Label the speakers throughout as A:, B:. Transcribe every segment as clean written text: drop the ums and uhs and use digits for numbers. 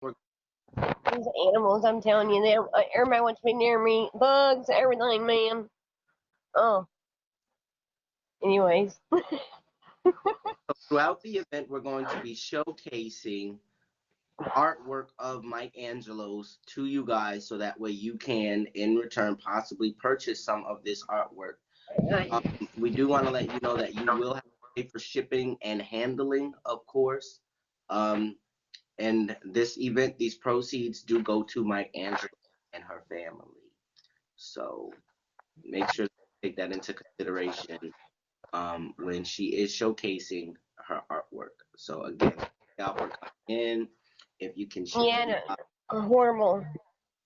A: We're
B: These animals, I'm telling you, everybody wants to be near me. Bugs, everything, man. Oh, anyways.
A: so throughout the event, we're going to be showcasing artwork of Mike Angelo's to you guys, so that way you can, in return, possibly purchase some of this artwork. Um, we do want to let you know that you will have to pay for shipping and handling, of course. Um, and this event, these proceeds do go to Mike Angelo and her family. So make sure to take that into consideration when she is showcasing her artwork. So again, thank y'all for coming in. If you can share.
B: Yeah, a horrible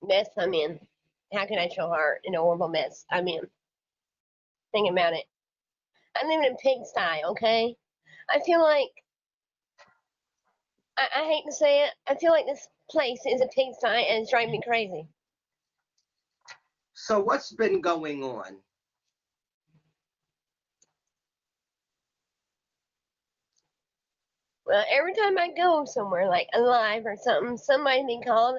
B: mess I'm in. How can I show heart in a horrible mess I'm in? Think about it. I live in a pigsty, okay? I feel like, I hate to say it, I feel like this place is a pigsty and it's driving me crazy.
A: So what's been going on?
B: Well, every time I go somewhere, like alive or something, somebody's being called,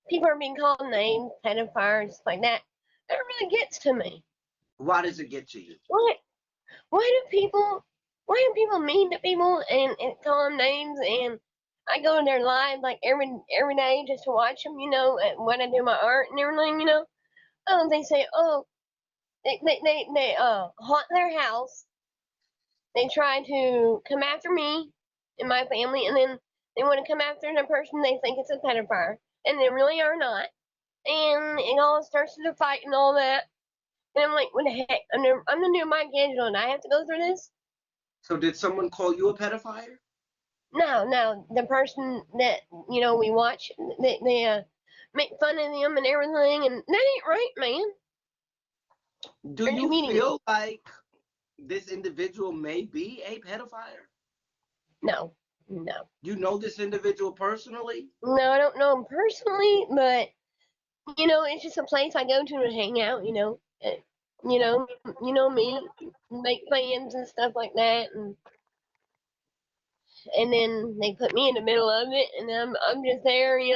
B: people are being called names, pedophiles, stuff like that. That really gets to me.
A: Why does it get to you?
B: Why, why do people mean to people and call them names, and I go to their live like every day just to watch them, when I do my art and everything. Oh, they say, oh, they haunt their house. They try to come after me and my family, and then they want to come after the person they think is a pedophile, and they really are not. And it all starts to the fight and all that. And I'm like, what the heck? I'm the new Mike Angelo, and I have to go through this?
A: So did someone call you a pedophile?
B: No. The person that we watch, they make fun of them and everything, and that ain't right, man.
A: Do
B: They're
A: you
B: comedians.
A: feel like this individual may be a pedophile?
B: No.
A: You know this individual personally?
B: No, I don't know him personally, but it's just a place I go to hang out. Me, make plans and stuff like that, and then they put me in the middle of it, and I'm just there, in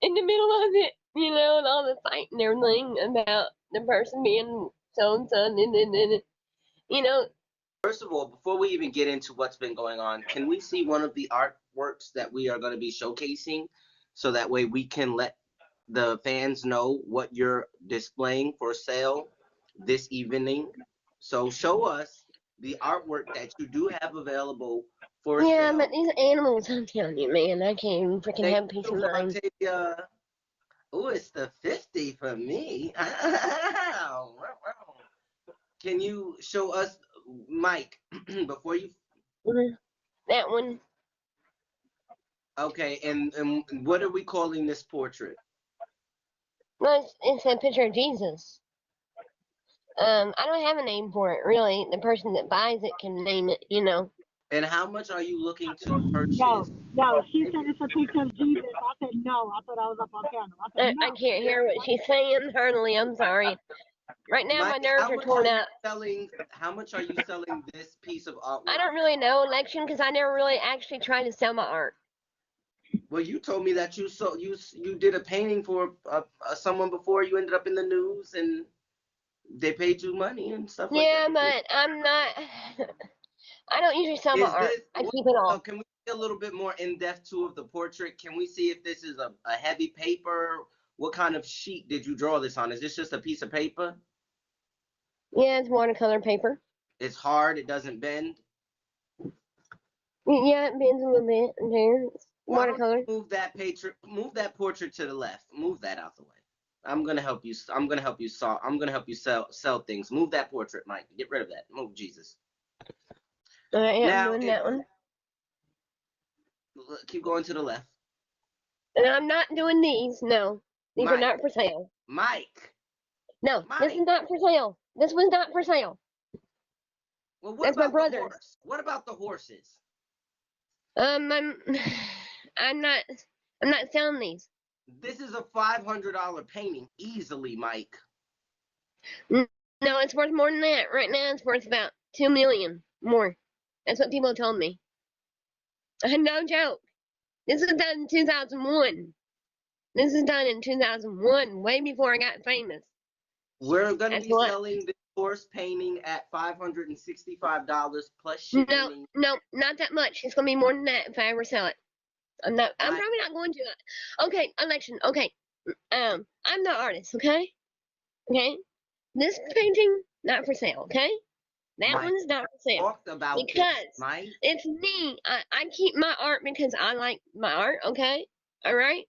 B: the middle of it, and all the fight and everything about the person being so and so, and you know,
A: First of all, before we even get into what's been going on, can we see one of the artworks that we are going to be showcasing, so that way we can let the fans know what you're displaying for sale this evening? So show us the artwork that you do have available for
B: yeah,
A: sale.
B: but these animals, I'm telling you, man, I can't even freaking
A: Thank
B: have peace
A: you,
B: of mind.
A: Octavia. Oh, it's the 50 for me. Can you show us, Mike, before you?
B: Mhm. That one,
A: Okay, and what are we calling this portrait?
B: well, it's a picture of Jesus. I don't have a name for it, really. The person that buys it can name it.
A: And how much are you looking to
C: No,
A: purchase?
C: no. She said it's a picture of Jesus. I said no. I thought I was up on camera. I said
B: I
C: no.
B: can't hear what she's saying hardly. I'm sorry. Right now, my
A: Mike,
B: nerves
A: how
B: are
A: much
B: torn
A: are you
B: up.
A: selling? How much are you selling this piece of
B: I
A: artwork?
B: don't really know election because I never really actually tried to sell my art.
A: Well, you told me that you did a painting for someone before. You ended up in the news, and they paid you money and stuff like that.
B: Yeah, but I'm not. I don't usually sell my
A: Is
B: art.
A: this?
B: I keep it all.
A: Can we see a little bit more in depth too of the portrait? Can we see if this is a heavy paper? What kind of sheet did you draw this on? Is this just a piece of paper?
B: Yeah, it's watercolor paper.
A: It's hard. It doesn't bend.
B: Yeah, it bends a little bit in there. It's
A: Why don't
B: watercolor.
A: you move that portrait to the left. Move that out the way. I'm gonna help you. I'm gonna help you solve. I'm gonna help you sell things. Move that portrait, Mike. Get rid of that. Move Jesus.
B: All right, yeah, I'm
A: Now,
B: doing that one.
A: keep going to the left.
B: And I'm not doing these. No, these are
A: Mike.
B: not for sale.
A: Mike.
B: No, this is
A: Mike.
B: not for sale. This was not for sale.
A: Well, what
B: That's my
A: about the
B: brother's.
A: horse? What about the horses?
B: I'm, I'm not, I'm not selling these.
A: This is a $500 painting easily, Mike.
B: No, it's worth more than that. Right now, it's worth about 2 million more. That's what people told me. No joke. This was done in 2001. This is done in 2001, way before I got famous.
A: We're going to
B: That's
A: be
B: what.
A: selling this horse painting at $565 plus
B: No,
A: shipping.
B: no, not that much. It's gonna be more than that if I ever sell it. I'm
A: Mike,
B: probably not going to. Okay, election. Okay. I'm the artist. Okay. Okay. This painting not for sale. Okay. That
A: Mike
B: one's not for sale
A: talked about this,
B: because
A: Mike.
B: it's me. I keep my art because I like my art. Okay. All right.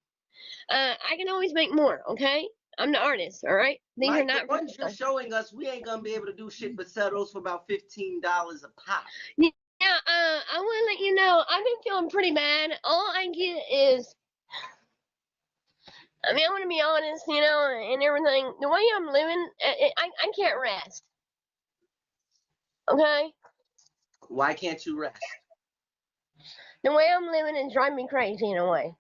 B: I can always make more. Okay. I'm the artist. All right. These are
A: Mike, the
B: not for
A: ones you're
B: sale.
A: showing us, we ain't gonna be able to do shit but sell those for about $15 a pop.
B: Yeah. I want to let you know. I've been feeling pretty bad. All I get is. I mean, I want to be honest, you know, and everything. The way I'm living, I can't rest. Okay?
A: Why can't you rest?
B: The way I'm living is driving me crazy in a way.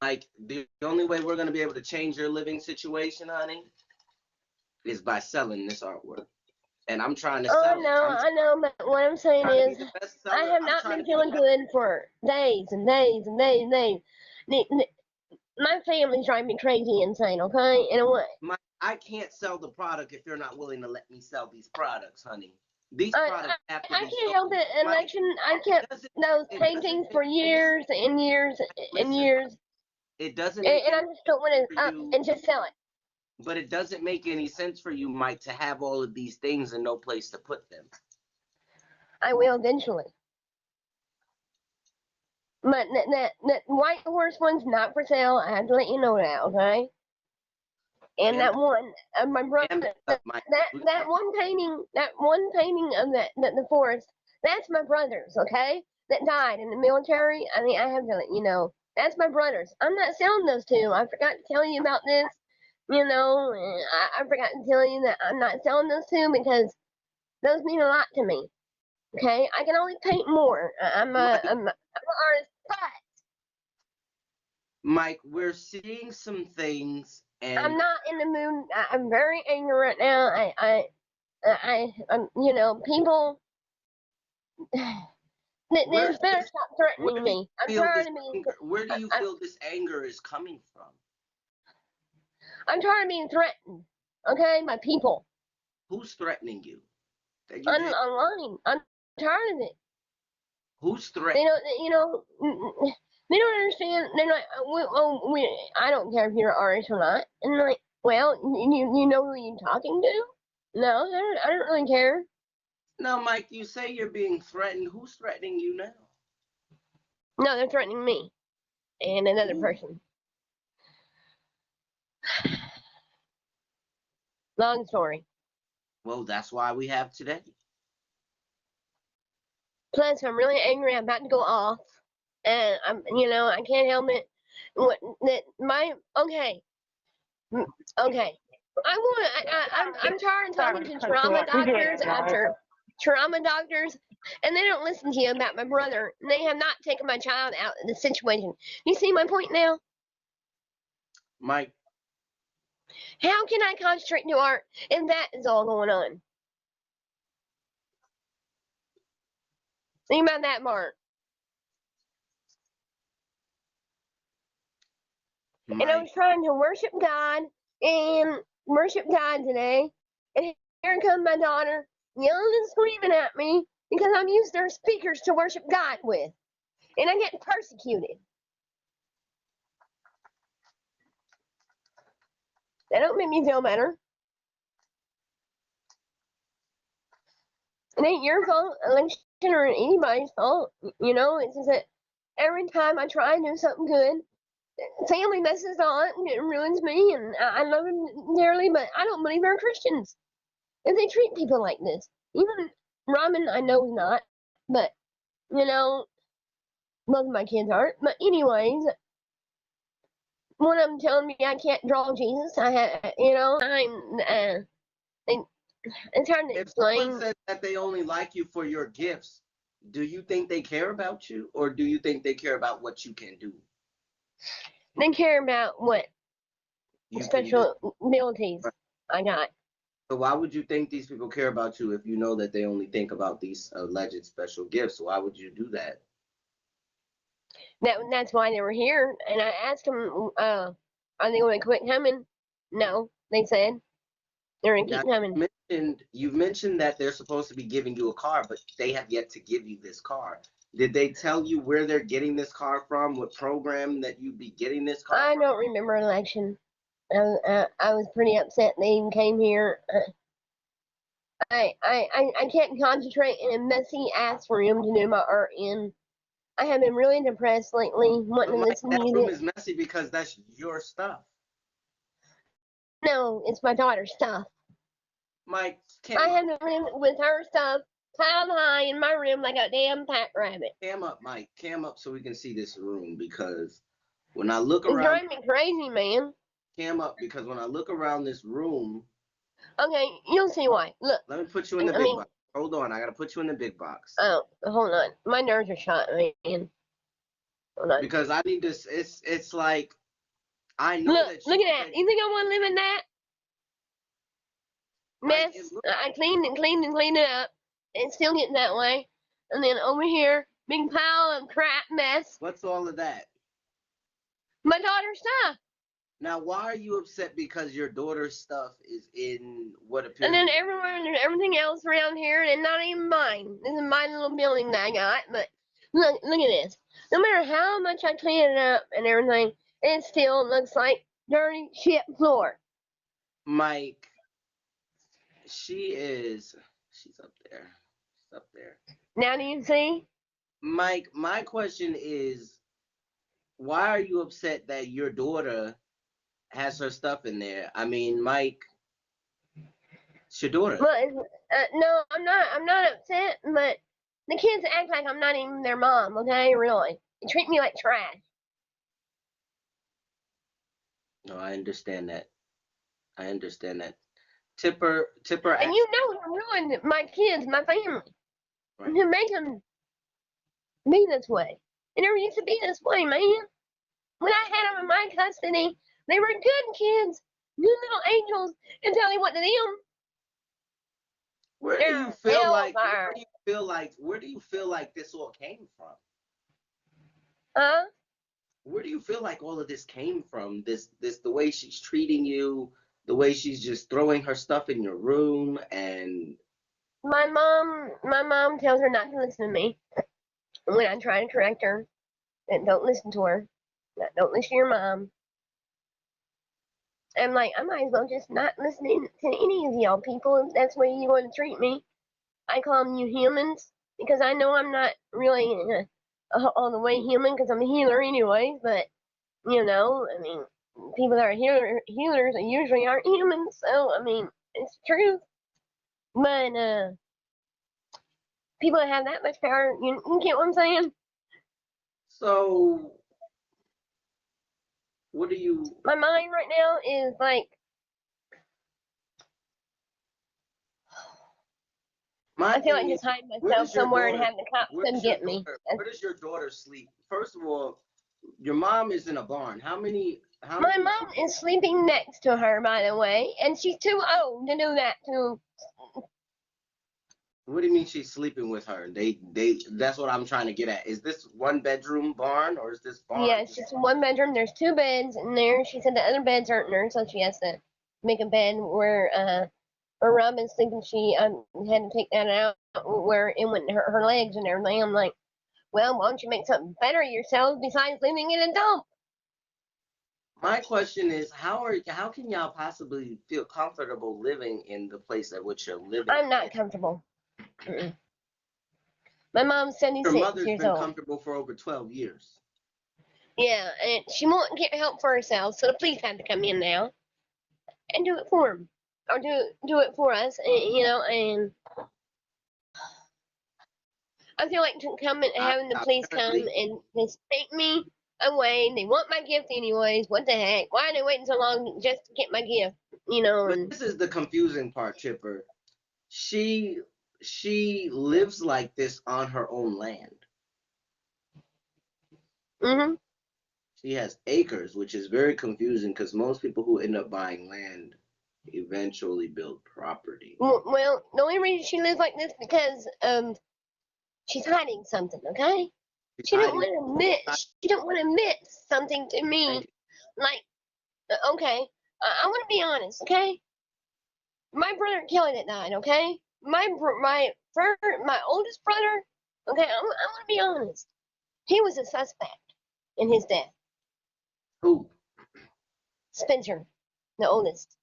A: Mike, the only way we're gonna be able to change your living situation, honey, is by selling this artwork. And I'm trying to
B: Oh,
A: sell it.
B: I know, but what I'm saying
A: Trying to be
B: is,
A: the best
B: I
A: seller.
B: have
A: I'm
B: not
A: trying
B: been
A: to be the
B: feeling
A: best.
B: good for days and days and days and days. My family's driving me crazy insane, okay? In a way.
A: Mike, I can't sell the product if you're not willing to let me sell these products, honey. These
B: I,
A: products have to
B: I
A: be
B: can't
A: sold.
B: help it.
A: Mike,
B: Election, I kept those
A: it doesn't
B: paintings
A: make
B: for
A: any sense.
B: years and years and
A: Listen,
B: years,
A: it doesn't make
B: and I
A: any
B: just don't want
A: sense
B: to
A: for
B: up
A: you,
B: and just sell it.
A: but it doesn't make any sense for you, Mike, to have all of these things and no place to put them.
B: I will eventually. But that white horse one's not for sale. I have to let you know that, okay? And
A: And
B: that one, my brother,
A: and
B: that
A: Mike,
B: that one painting of the forest, that's my brother's, okay? That died in the military. I mean, I have to let you know. That's my brother's. I'm not selling those two. I forgot to tell you about this. You know, I forgot to tell you that I'm not selling those two because those mean a lot to me. Okay, I can always paint more.
A: Mike,
B: I'm an artist, but
A: Mike, we're seeing some things,
B: I'm
A: and
B: not in the mood. I'm very angry right now. You know, people, they
A: where
B: just better stop
A: where
B: threatening
A: do you
B: me. I'm
A: feel
B: tired
A: this
B: of being,
A: anger? Where do you
B: I,
A: feel this anger is coming from?
B: I'm tired of being threatened. Okay, by people
A: Who's threatening you? That you can't.
B: online. I'm tired of it.
A: Who's
B: They
A: threatening?
B: don't, you know, they don't understand. They're like, I don't care if you're an artist or not. And like, well, you know who you're talking to? No, I don't really care.
A: No, Mike, you say you're being threatened. Who's threatening you now?
B: No, they're threatening me and another
A: Who?
B: person. Long story.
A: Well, that's why we have today.
B: Plus, I'm really angry. I'm about to go off, and you know, I can't help it. What that my okay, okay. I'm tired of talking to trauma doctors after trauma doctors, and they don't listen to you about my brother. And they have not taken my child out of the situation. You see my point now?
A: Mike,
B: How can I concentrate to art if that is all going on? Think about that, Mark. And I
A: Mike,
B: was trying to worship God today. And here comes my daughter yelling and screaming at me because I'm using their speakers to worship God with. And I get persecuted. That don't make me feel better. It ain't your fault, election, or anybody's fault. You know, it's just that every time I try and do something good, family messes on and it ruins me. And I love them dearly, but I don't believe they're Christians. If they treat people like this, even Ramen, I know is not, but you know, most of my kids aren't. But anyways, one of them telling me I can't draw Jesus. I had, you know, it's hard to
A: if someone
B: explain.
A: says that they only like you for your gifts, do you think they care about you, or do you think they care about what you can do?
B: They care about what
A: You can do.
B: special abilities I got.
A: So why would you think these people care about you if you know that they only think about these alleged special gifts? Why would you do that?
B: That's why they were here. And I asked them, are they going to quit coming? No, they said they're going to
A: Now
B: keep coming.
A: you've mentioned that they're supposed to be giving you a car, but they have yet to give you this car. Did they tell you where they're getting this car from? What program that you'd be getting this car
B: I
A: from?
B: don't remember election. I was pretty upset they even came here. I can't concentrate in a messy ass room to do my art in. I have been really depressed lately, wanting
A: But
B: to
A: Mike,
B: listen to
A: that room
B: music.
A: is messy because that's your stuff.
B: No, it's my daughter's stuff.
A: Mike,
B: I
A: cam up,
B: have to live with her stuff piled high in my room like a damn pack rabbit.
A: Mike, cam up so we can see this room because when I look
B: It's
A: around,
B: driving me crazy, man.
A: cam up because when I look around this room,
B: Okay, you'll see why. Look,
A: let me put you in the
B: I
A: big
B: mean,
A: box. Hold on, I gotta put you in the big box
B: oh, hold on. My nerves are shot, man. Hold on.
A: because I need this. It's like I know
B: Look,
A: that you
B: look at that.
A: said,
B: You think I want to live in that
A: Mike. It
B: mess?
A: looks.
B: I cleaned and cleaned and cleaned it up. It's still getting that way. And then over here, big pile of crap mess.
A: What's all of that?
B: My daughter's stuff.
A: Now, why are you upset because your daughter's stuff is in what
B: And
A: appears
B: then
A: to be?
B: everywhere, there's everything else around here, and not even mine. This is my little building that I got. But look at this. No matter how much I clean it up and everything, it still looks like dirty shit floor.
A: Mike, she is. She's up there. She's up there.
B: Now do you see?
A: Mike, my question is, why are you upset that your daughter has her stuff in there? I mean, Mike, it's your daughter.
B: Well, no, I'm not. I'm not upset, but the kids act like I'm not even their mom. Okay, really, they treat me like trash.
A: No, I understand that. I understand that. Tipper
B: And
A: asked,
B: you know who ruined my kids, my family,
A: right.
B: who make them be this way. It never used to be this way, man. When I had them in my custody, they were good kids, good little angels, until they went to them.
A: Where do you
B: They're
A: feel like?
B: hellfire.
A: Where do you feel like this all came from?
B: Huh?
A: Where do you feel like all of this came from? This the way she's treating you, the way she's just throwing her stuff in your room, and
B: My mom tells her not to listen to me when I try to correct her. That don't listen to her. That don't listen to your mom. I'm like, I might as well just not listening to any of y'all people if that's the way you want to treat me. I call them you humans because I know I'm not really all the way human because I'm a healer anyways. But I mean, people that are healers usually aren't humans. So I mean, it's true. But people that have that much power, you get what I'm saying?
A: so what do you?
B: My mind right now is like,
A: My
B: I feel like
A: thing is,
B: just hide
A: where
B: myself
A: does your
B: somewhere and
A: daughter?
B: have the cops
A: Where
B: come
A: does your
B: get me.
A: daughter? Where does your daughter sleep? First of all, your mom is in a barn. How many? How
B: My
A: many?
B: mom is sleeping next to her, by the way, and she's too old to do that too.
A: What do you mean she's sleeping with her? They. That's what I'm trying to get at. Is this one bedroom barn or is this
B: Yeah,
A: barn
B: it's
A: just?
B: just one bedroom. There's two beds in there. She said the other beds aren't in there, so she has to make a bed where Robin's sleeping. She had to take that out where it went her legs and everything. I'm like, well, why don't you make something better of yourselves besides living in a dump?
A: My question is, how can y'all possibly feel comfortable living in the place at which you're living
B: I'm
A: in?
B: not comfortable. Mm-mm. My mom's
A: Your
B: 76
A: mother's
B: years
A: been
B: old.
A: comfortable for over 12 years.
B: Yeah, and she won't get help for herself, so the police had to come in now and do it for him, or do it for us, and I feel like having the police come
A: Apparently,
B: and just take me away. They want my gift anyways. What the heck? Why are they waiting so long just to get my gift?
A: but
B: And
A: this is the confusing part, Chipper. She she lives like this on her own land.
B: mhm.
A: She has acres, which is very confusing because most people who end up buying land eventually build property.
B: Well, the only reason she lives like this because she's hiding something. Okay,
A: She's
B: she didn't
A: hiding.
B: want to admit. She didn't want to admit something to me. Like, okay, I want to be honest. Okay, my brother Kelly that died. Okay, my oldest brother. Okay, I want to be honest. He was a suspect in his death.
A: Who?
B: Spencer, the oldest.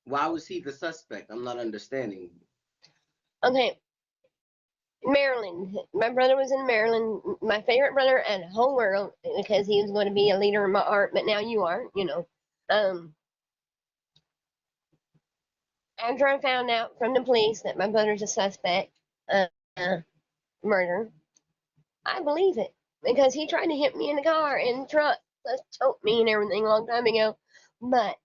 A: Why was he the suspect? I'm not understanding.
B: Okay, Maryland. My brother was in Maryland. My favorite brother in the whole world because he was going to be a leader in my art. But now you are, you know. After I found out from the police that my brother's a suspect, uh, murder, I believe it because he tried to hit me in the car and truck, choked me and everything a long time ago. But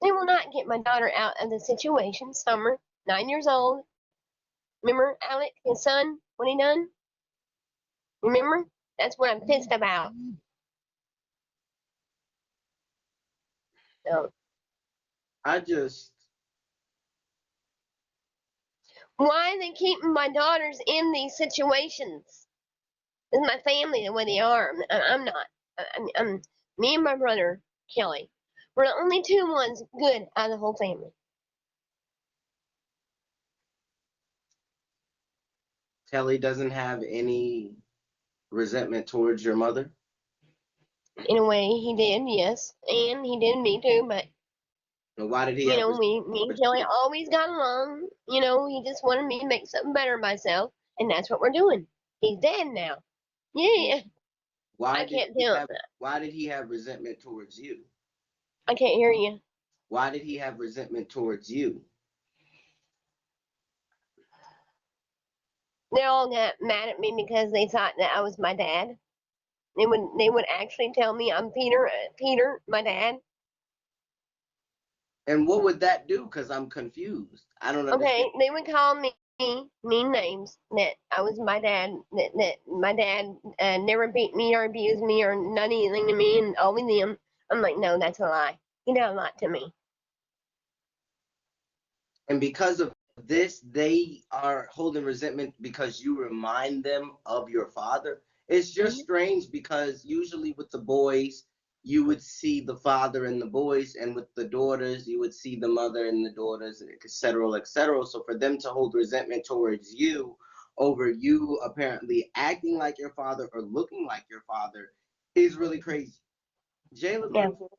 B: they will not get my daughter out of the situation. Summer, 9 years old. Remember Alec, his son, what he done? Remember? That's what I'm pissed about. So,
A: I just
B: why are they keeping my daughters in these situations? Is my family the way they are? I'm not. I'm me and my brother Kelly. We're the only two ones good out of the whole family.
A: Kelly doesn't have any resentment towards your mother.
B: In a way, he did, yes, and he did me too. But
A: And why did he
B: you
A: have
B: know,
A: resentment
B: me and
A: towards
B: Kelly
A: you?
B: always got along. You know, he just wanted me to make something better of myself, and that's what we're doing. He's dead now. Yeah,
A: Why
B: I
A: did
B: can't
A: he
B: tell.
A: have why did he have resentment towards you?
B: I can't hear you.
A: Why did he have resentment towards you?
B: They all got mad at me because they thought that I was my dad. They would actually tell me I'm Peter, my dad.
A: And what would that do? Because I'm confused. I don't understand.
B: Okay, they would call me mean names that I was my dad. That my dad never beat me or abused me or done anything to me, and always them. I'm like, no, that's a lie. He done a lot to me.
A: And because of this, they are holding resentment because you remind them of your father. It's just
B: Mhm.
A: strange because usually with the boys, you would see the father and the boys, and with the daughters, you would see the mother and the daughters, et cetera, et cetera. So for them to hold resentment towards you over you apparently acting like your father or looking like your father is really crazy. Jayla,
B: Yeah.
A: beautiful.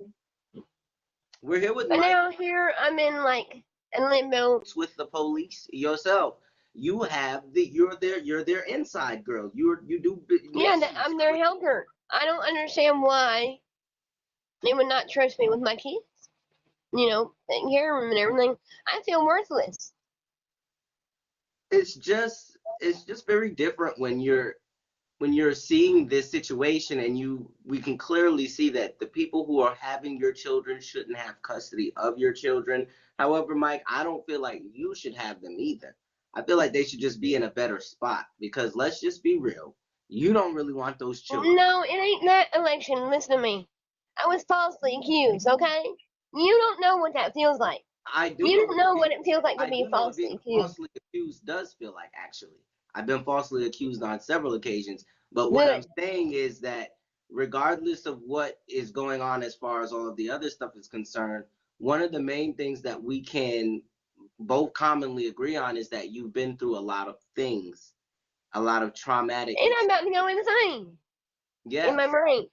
A: We're here with
B: But
A: Mike.
B: now here I'm in like a limbo.
A: With the police yourself. You have you're their inside girl. You do
B: Yeah,
A: missions.
B: I'm their helper. I don't understand why they would not trust me with my kids. You know, taking care of them and everything. I feel worthless.
A: It's just very different when you're seeing this situation and we can clearly see that the people who are having your children shouldn't have custody of your children. However, Mike, I don't feel like you should have them either. I feel like they should just be in a better spot because let's just be real. You don't really want those children.
B: No, it ain't that election. Listen to me. I was falsely accused, okay? You don't know what that feels like.
A: I do
B: You
A: know
B: don't
A: what it
B: know
A: feels.
B: what it feels like to
A: I
B: be
A: do know what
B: falsely
A: being
B: accused.
A: falsely accused does feel like, actually. I've been falsely accused on several occasions. But what I'm
B: Good.
A: saying is that regardless of what is going on as far as all of the other stuff is concerned, one of the main things that we can both commonly agree on is that you've been through a lot of things, a lot of traumatic
B: And I'm
A: experiences.
B: about to go insane in my
A: Yes.
B: brain.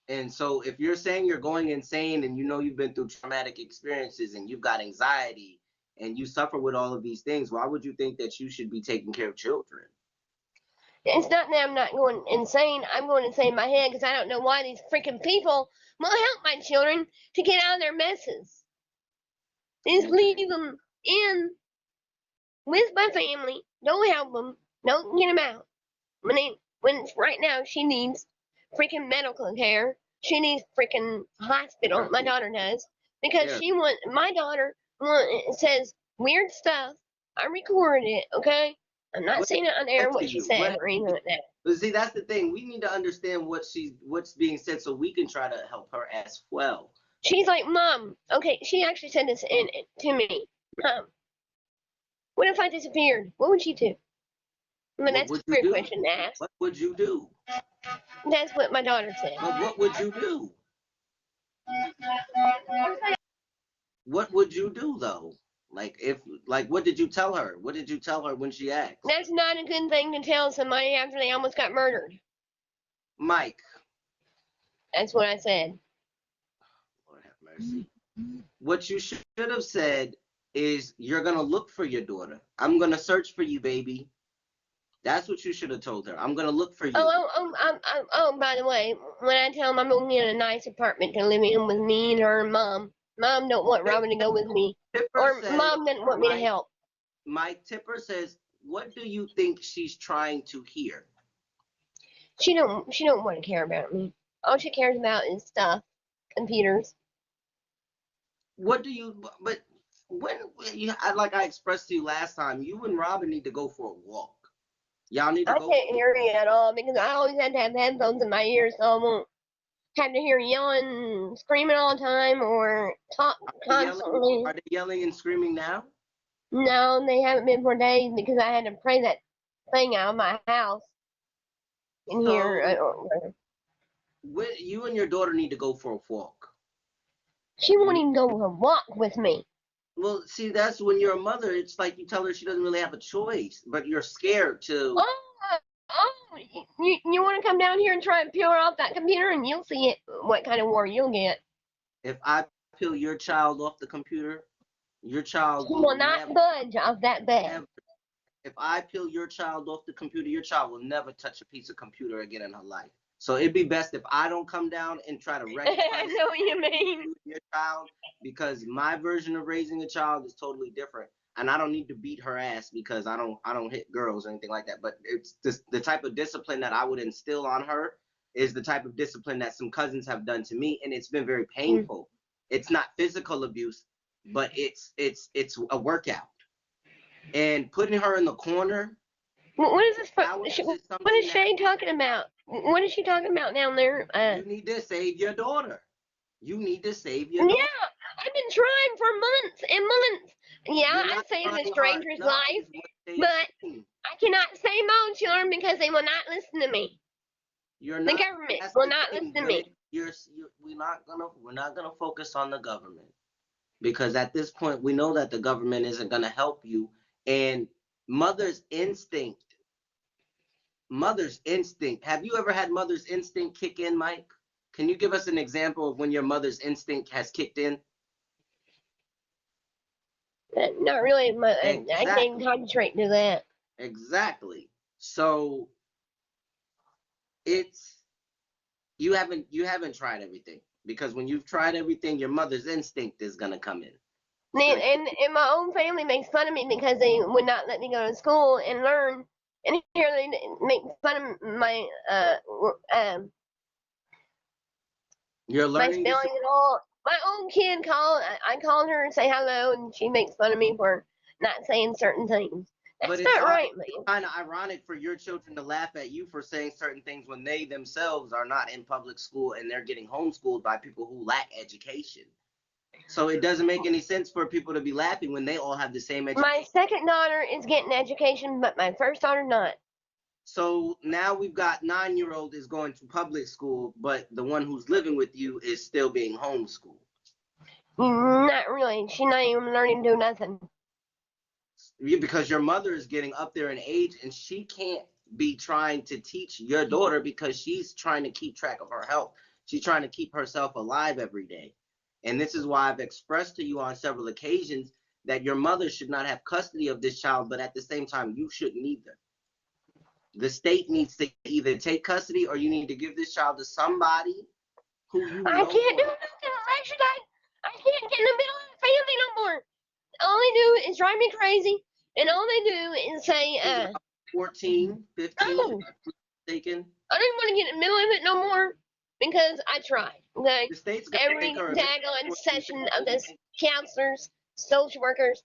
A: And so if you're saying you're going insane and you know you've been through traumatic experiences and you've got anxiety and you suffer with all of these things, why would you think that you should be taking care of children?
B: It's not that I'm not going insane. I'm going insane in my head because I don't know why these freaking people will help my children to get out of their messes. They just leave them in with my family. Don't help them. Don't get them out. When right now she needs freaking medical care. She needs freaking hospital. My daughter does because
A: Yeah,
B: my daughter says weird stuff. I recorded it. Okay, I'm not
A: what
B: saying it on air
A: said to
B: what she
A: you?
B: said or anything like that.
A: But see, that's the thing. We need to understand what's being said so we can try to help her as well.
B: She's like, Mom, okay, she actually said this to me. What if I disappeared? What would she do? But
A: What
B: that's
A: would
B: a
A: you
B: weird
A: do?
B: question to ask.
A: What would you do?
B: That's what my daughter said.
A: But what would you do? What would you do though? What did you tell her? What did you tell her when she asked?
B: That's not a good thing to tell somebody after they almost got murdered.
A: Mike.
B: That's what I said.
A: Lord have mercy. What you should have said is, you're gonna look for your daughter. I'm gonna search for you, baby. That's what you should have told her. I'm gonna look for you.
B: By the way, when I tell them I'm moving in a nice apartment to live in with me and her mom don't want Robin to go with me. Or Mom didn't want me to help.
A: Mike Tipper says, what do you think she's trying to hear?
B: She don't want to care about me. All she cares about is stuff. Computers.
A: What do you, but when you, like I expressed to you last time, you and Robin need to go for a walk. Y'all need to go.
B: I can't hear you at all because I always had to have headphones in my ears so I won't have to hear yelling, screaming all the time or talk constantly.
A: Are they yelling and screaming now?
B: No, they haven't been for days because I had to pray that thing out of my house in here.
A: You and your daughter need to go for a walk.
B: She won't even go for a walk with me.
A: Well, see, that's when you're a mother. It's like you tell her she doesn't really have a choice, but you're scared to.
B: You want to come down here and try and peel her off that computer, and you'll see it. What kind of war you'll get?
A: If I peel your child off the computer, your child
B: will not budge off that bed.
A: If I peel your child off the computer, your child will never touch a piece of computer again in her life. So it'd be best if I don't come down and try to rectify
B: I know what you mean.
A: Your child, because my version of raising a child is totally different, and I don't need to beat her ass because I don't hit girls or anything like that. But it's just the type of discipline that I would instill on her is the type of discipline that some cousins have done to me, and it's been very painful. It's not physical abuse, but it's a workout. And putting her in the corner.
B: What is this? What is Shay talking about? What is she talking about down there?
A: You need to save your daughter. You need to save your daughter.
B: Yeah, I've been trying for months and months. Yeah, I saved a stranger's life, but I cannot save my own children because they will not listen to me. The government will not listen to me.
A: We're not gonna focus on the government, because at this point we know that the government isn't gonna help you. And mother's instinct. Have you ever had mother's instinct kick in, Mike? Can you give us an example of when your mother's instinct has kicked in?
B: Not really. Exactly. I can't concentrate to that.
A: Exactly. So you haven't tried everything, because when you've tried everything, your mother's instinct is gonna come in.
B: And my own family makes fun of me because they would not let me go to school and learn. And here they make fun of my
A: You're learning
B: my spelling and all. My own kid I called her and say hello, and she makes fun of me for not saying certain things. That's not right, man.
A: It's kind of ironic for your children to laugh at you for saying certain things when they themselves are not in public school and they're getting homeschooled by people who lack education. So it doesn't make any sense for people to be laughing when they all have the same education.
B: My second daughter is getting education, but my first daughter not.
A: So now we've got 9-year-old is going to public school, but the one who's living with you is still being homeschooled.
B: Not really. She's not even learning to do nothing.
A: Because your mother is getting up there in age, and she can't be trying to teach your daughter because she's trying to keep track of her health. She's trying to keep herself alive every day. And this is why I've expressed to you on several occasions that your mother should not have custody of this child, but at the same time, you shouldn't either. The state needs to either take custody, or you need to give this child to somebody who you know.
B: I can't do nothing. I can't get in the middle of the family no more. All they do is drive me crazy, and all they do is say,
A: 14, 15,
B: no.
A: Taken.
B: I don't want to get in the middle of it no more because I tried. Okay?
A: The state's
B: every daggone session of this counselors, social workers.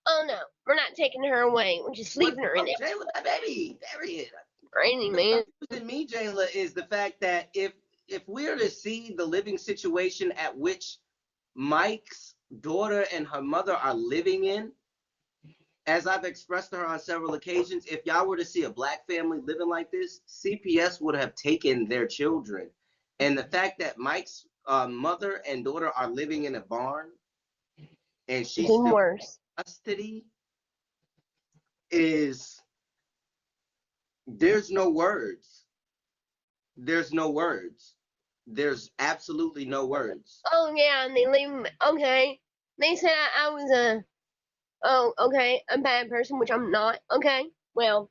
B: Oh no, we're not taking her away. We're just leaving her in there.
A: Jayla, baby, there he is.
B: Crazy man.
A: What's confusing me, Jayla, is the fact that if if we are to see the living situation at which Mike's daughter and her mother are living in, as I've expressed to her on several occasions, if y'all were to see a black family living like this, CPS would have taken their children. And the fact that Mike's mother and daughter are living in a barn and she's
B: It's even
A: still
B: worse.
A: in custody is, there's no words. There's no words. There's absolutely no words.
B: Oh yeah, and they leave me. Okay, they said I was a bad person, which I'm not. Okay, well,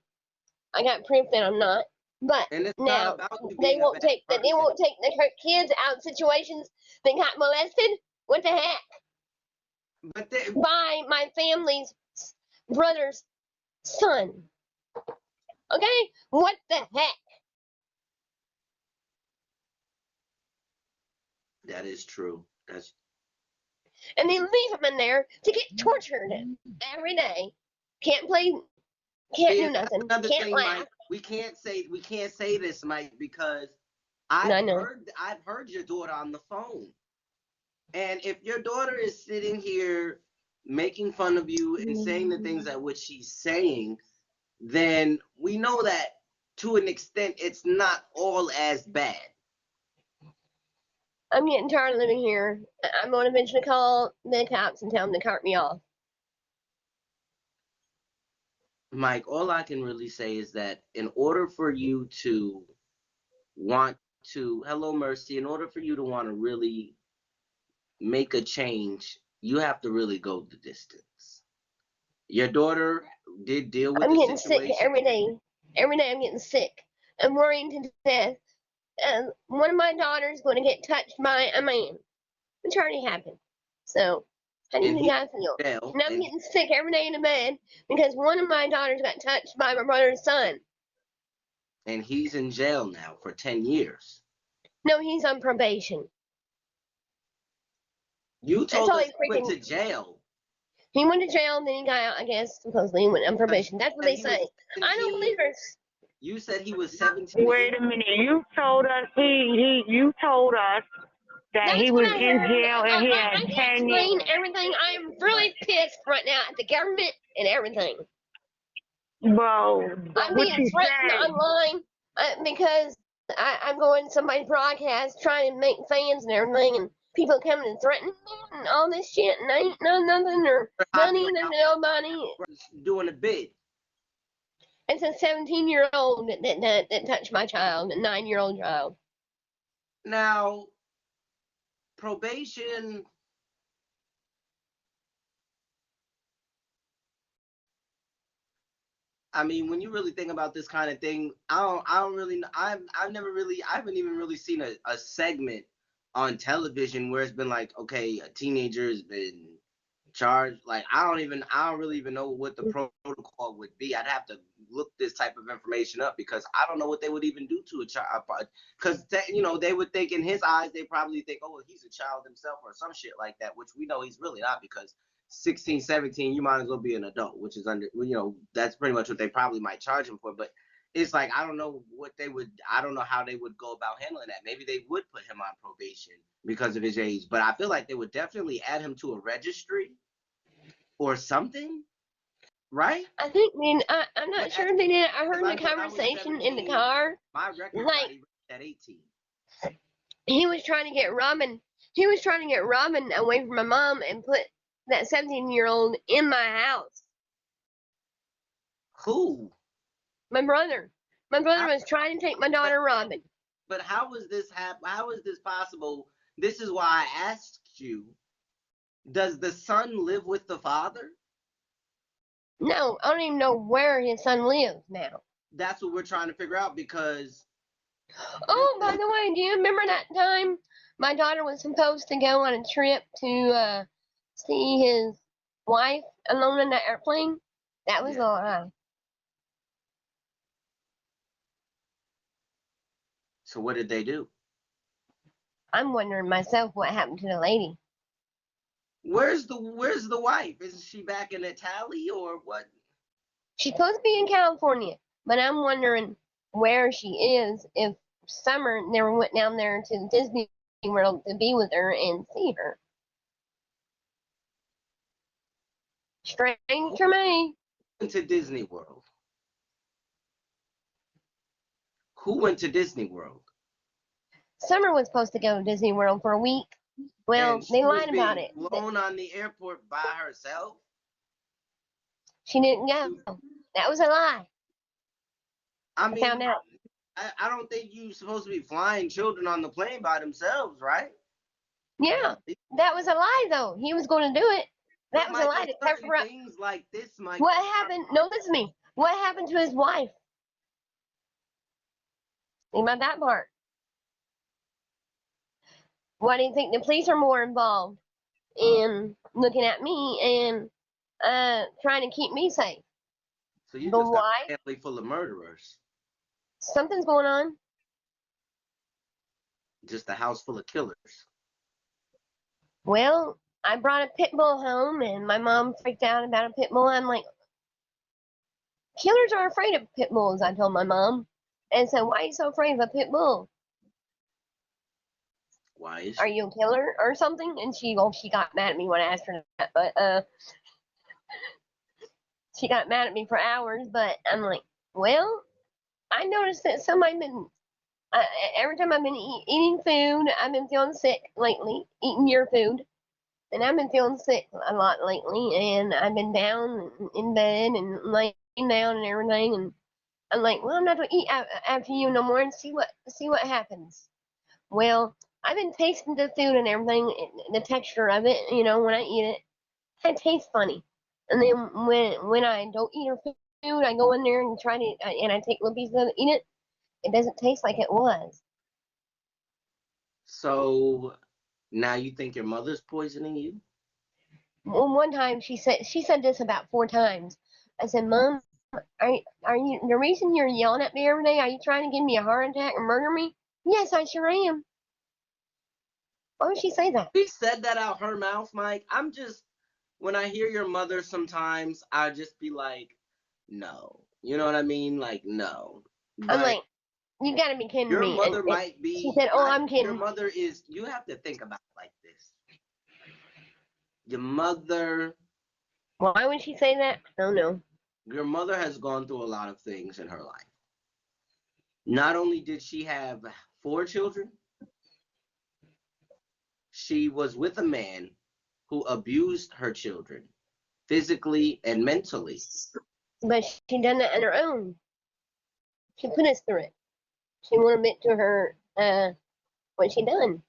B: I got proof that I'm not. But
A: And it's not
B: now
A: about you
B: they
A: being a
B: won't
A: bad
B: take that. They
A: person.
B: won't take the kids out of situations that got molested. What the heck?
A: But they,
B: By my family's brother's son. Okay, what the heck?
A: that is true. That's
B: And they leave them in there to get tortured every day. Can't play. Can't
A: see,
B: do
A: and that's
B: nothing.
A: another
B: Can't
A: thing,
B: laugh.
A: Mike. We can't say this, Mike, because
B: I know.
A: I've heard your daughter on the phone. And if your daughter is sitting here making fun of you and saying the things at which she's saying, then we know that to an extent it's not all as bad.
B: I'm getting tired of living here. I'm going to eventually call the cops and tell them to cart me off.
A: Mike, all I can really say is that in order for you to want to, hello, Mercy, in order for you to want to really make a change, you have to really go the distance. Your daughter did deal with
B: I'm
A: the
B: getting sick
A: situation.
B: every day. Every day I'm getting sick. I'm worrying to death. One of my daughters going to get touched by a man, which already happened. So, how do you
A: And
B: think
A: he's
B: I feel?
A: in jail.
B: And I'm getting sick every day in the bed because one of my daughters got touched by my brother's son.
A: And he's in jail now for 10 years.
B: No, he's on probation.
A: You
B: That's
A: told
B: all
A: us
B: he
A: he went
B: freaking.
A: to jail.
B: He went to jail and then he got out, I guess, supposedly he went on probation. That's what
A: Said
B: they
A: he was
B: say. I don't
A: 17.
B: believe her.
A: You said he was 17
C: Wait a minute. You told us you told us that he
B: That's what
C: was
B: I
C: in
B: heard.
C: jail and he
B: I
C: had
B: can't
C: 10
B: explain
C: years.
B: everything. I am really pissed right now at the government and everything.
C: Well,
B: I'm
C: what
B: being
C: you
B: threatened
C: said,
B: online because I'm going to somebody's broadcast trying to make fans and everything, and people coming and threatening me and all this shit, and I ain't nothing or money
A: hopping
B: and
A: around
B: nobody.
A: doing a bid.
B: It's a 17-year-old that touched my child, a 9-year-old child.
A: Now, probation. I mean, when you really think about this kind of thing, I don't really, I haven't even really seen a segment on television where it's been like, okay, a teenager has been charged. Like, I don't really even know what the protocol would be. I'd have to look this type of information up because I don't know what they would even do to a child. Because, they would think in his eyes, they probably think, oh, he's a child himself or some shit like that, which we know he's really not because 16, 17, you might as well be an adult, which is that's pretty much what they probably might charge him for. But it's like, I don't know how they would go about handling that. Maybe they would put him on probation because of his age, but I feel like they would definitely add him to a registry or something, right?
B: I think, I'm not sure if they did. I heard
A: I
B: the
A: know when I was
B: conversation in the
A: 17,
B: car.
A: my record
B: Like,
A: got erased at 18.
B: he was trying to get Robin. He was trying to get Robin away from my mom and put that 17-year-old in my house.
A: Who?
B: My brother. My brother
A: How,
B: was trying to take my
A: but,
B: daughter Robin.
A: but how is this how is this possible? This is why I asked you, does the son live with the father?
B: No, I don't even know where his son lives now.
A: That's what we're trying to figure out because
B: Oh, by the way, do you remember that time my daughter was supposed to go on a trip to see his wife alone in the airplane? That was
A: yeah.
B: a lie.
A: So what did they do?
B: I'm wondering myself what happened to the lady.
A: Where's the wife? Isn't she back in Italy or what?
B: She's supposed to be in California, but I'm wondering where she is, if Summer never went down there to Disney World to be with her and see her. Strange to me.
A: Went to Disney World? Who went to Disney World?
B: Summer was supposed to go to Disney World for a week. Well,
A: And she
B: they
A: was
B: lied about
A: being
B: it.
A: flown on the airport by herself?
B: She didn't go. That was a lie.
A: I
B: I found
A: mean,
B: out.
A: I don't think you're supposed to be flying children on the plane by themselves, right?
B: Yeah, that was a lie, though. He was going to do it. That
A: But
B: was a lie
A: Michael,
B: to
A: certain
B: cover up.
A: things like this, Michael.
B: What happened? No, listen to me. What happened to his wife? Think about that part. Why do you think the police are more involved in looking at me and trying to keep me safe?
A: So you
B: The
A: just got
B: wife?
A: a family full of murderers.
B: Something's going on.
A: Just a house full of killers.
B: Well, I brought a pit bull home, and my mom freaked out about a pit bull. I'm like, killers are afraid of pit bulls, I told my mom. And said, why are you so afraid of a pit bull?
A: Why is
B: Are you a killer or something? And she got mad at me when I asked her that, but she got mad at me for hours. But I'm like, well, I noticed that somebody been every time I've been eating food, I've been feeling sick lately, eating your food, and I've been feeling sick a lot lately, and I've been down in bed and laying down and everything, and I'm like, well, I'm not gonna eat after you no more and see what happens. Well, I've been tasting the food and everything, the texture of it, when I eat it, it tastes funny. And then when I don't eat her food, I go in there and try to, and I take little pieces of it, eat it. It doesn't taste like it was.
A: so now you think your mother's poisoning you?
B: Well, one time she said this about 4 times. I said, Mom, are you the reason you're yelling at me every day? Are you trying to give me a heart attack or murder me? Yes, I sure am. Why would she say that?
A: She said that out her mouth, Mike. When I hear your mother sometimes, I just be like, no. You know what I mean? Like, no.
B: I'm
A: But
B: like, you gotta be kidding
A: your
B: me. And
A: mother might
B: she
A: be,
B: said, oh, I'm
A: your
B: kidding.
A: mother is, you have to think about it like this. Your mother,
B: Why would she say that? I don't know.
A: your mother has gone through a lot of things in her life. Not only did she have 4 children, she was with a man who abused her children physically and mentally.
B: But she done that on her own. She put us through it. She won't admit to her what she done.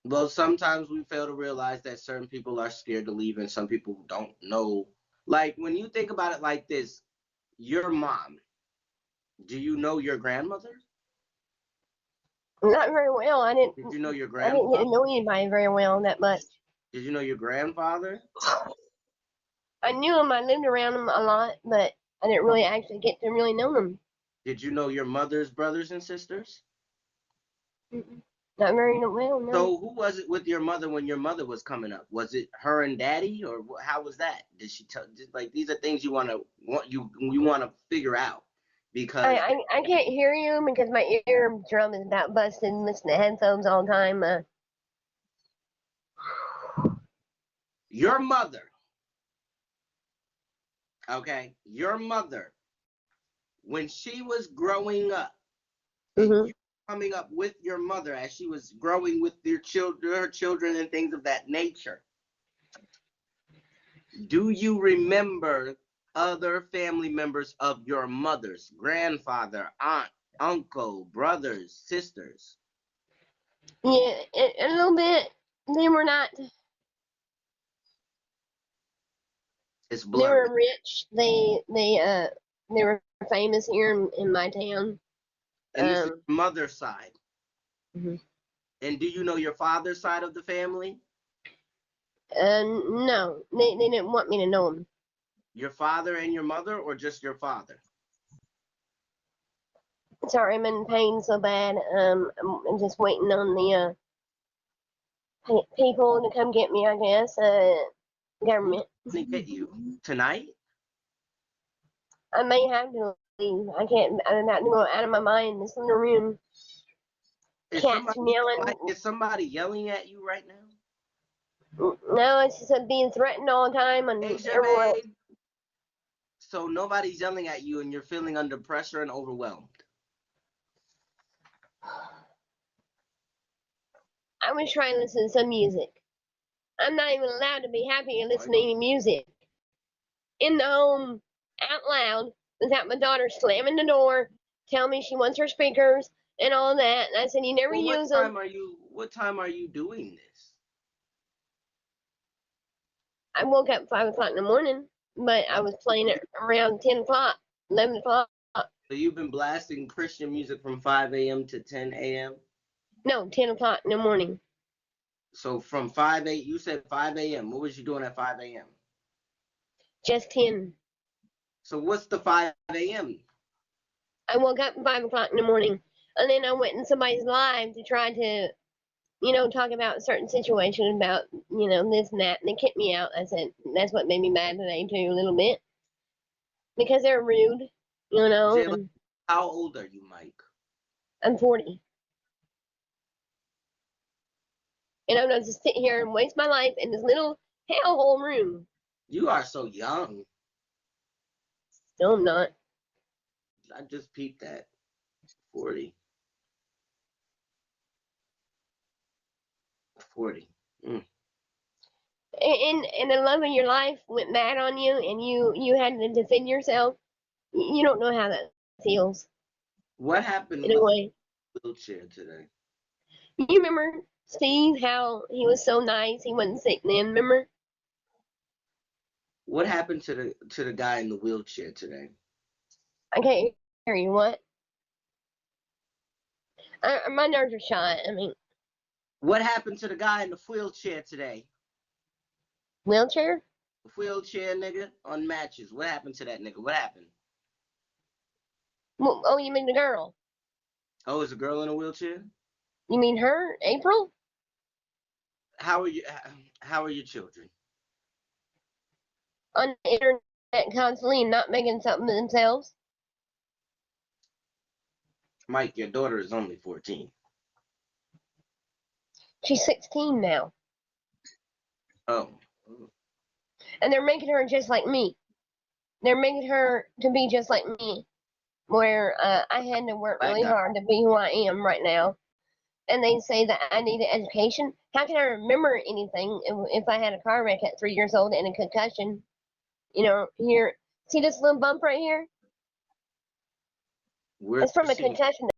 A: Well, sometimes we fail to realize that certain people are scared to leave and some people don't know. Like, when you think about it like this, your mom, do you know your grandmother?
B: Not very well.
A: Did you know your
B: I didn't get
A: grandfather?
B: to know anybody very well that much.
A: Did you know your grandfather?
B: I knew him. I lived around him a lot, but I didn't really actually get to really know him.
A: Did you know your mother's brothers and sisters?
B: Not very well, no.
A: So who was it with your mother when your mother was coming up? Was it her and daddy, or how was that? Did she tell? Like, these are things you want to figure out, because
B: I can't hear you because my eardrum is about busted and listening to headphones all the time.
A: your mother, okay, your mother, when she was growing up, and
B: Mm-hmm.
A: you coming up with your mother as she was growing with her children and things of that nature, do you remember other family members of your mother's, grandfather, aunt, uncle, brothers, sisters?
B: Yeah, a little bit. They were not.
A: It's
B: They
A: blurry.
B: were rich. They were famous here in my town.
A: And this is your mother's side.
B: Mm-hmm.
A: And do you know your father's side of the family?
B: No, they didn't want me to know them.
A: Your father and your mother, or just your father?
B: Sorry, I'm in pain so bad. I'm just waiting on the people to come get me. I guess government.
A: Who's going to get you? Tonight?
B: I may have to leave. I can't. I'm not going out of my mind. This little room.
A: Is
B: Cats
A: somebody
B: meowing.
A: is somebody yelling at you right now?
B: No, it's just being threatened all the time and
A: Asia,
B: everyone.
A: babe. So nobody's yelling at you and you're feeling under pressure and overwhelmed.
B: I was trying to listen to some music. I'm not even allowed to be happy and listening to music in the home out loud without my daughter slamming the door, telling me she wants her speakers and all that. And I said, you never
A: Well,
B: use them.
A: what time are you doing this?
B: I woke up 5 o'clock in the morning, but I was playing it around 10 o'clock, 11 o'clock.
A: So you've been blasting Christian music from 5 a.m. to 10 a.m.?
B: No, 10 o'clock in the morning.
A: So from you said 5 a.m. What was you doing at 5 a.m.?
B: Just 10.
A: So what's the 5 a.m.?
B: I woke up at 5 o'clock in the morning, and then I went in somebody's live to try to, talk about a certain situation about, this and that, and they kicked me out. I said, that's what made me mad today, too, a little bit. Because they're rude,
A: Jayla,
B: and
A: how old are you, Mike?
B: I'm 40. And I'm going to sit here and waste my life in this little hellhole room.
A: You are so young.
B: No, I'm not.
A: I just peeped that. 40. 40. Mm.
B: And the love of your life went bad on you, and you had to defend yourself. You don't know how that feels.
A: What happened
B: In a
A: with
B: way.
A: the wheelchair today?
B: You remember Steve? How he was so nice. He wasn't sick then. Remember?
A: What happened to the guy in the wheelchair today?
B: I can't hear you. What? My nerves are shot. I mean,
A: What happened to the guy in the wheelchair today?
B: wheelchair?
A: The wheelchair nigga on matches. What happened to that nigga? What happened?
B: Well, oh, you mean the girl?
A: Oh, is a girl in a wheelchair?
B: You mean her, April?
A: How are you? How are your children?
B: On the internet constantly and not making something of themselves.
A: Mike, your daughter is only 14.
B: She's 16 now,
A: Oh.
B: and they're making her just like me. They're making her to be just like me, where I had to work
A: Black
B: really
A: guy.
B: hard to be who I am right now. And they say that I need an education. How can I remember anything if I had a car wreck at 3 years old and a concussion? Here, see this little bump right here?
A: We're
B: It's from a
A: seeing
B: concussion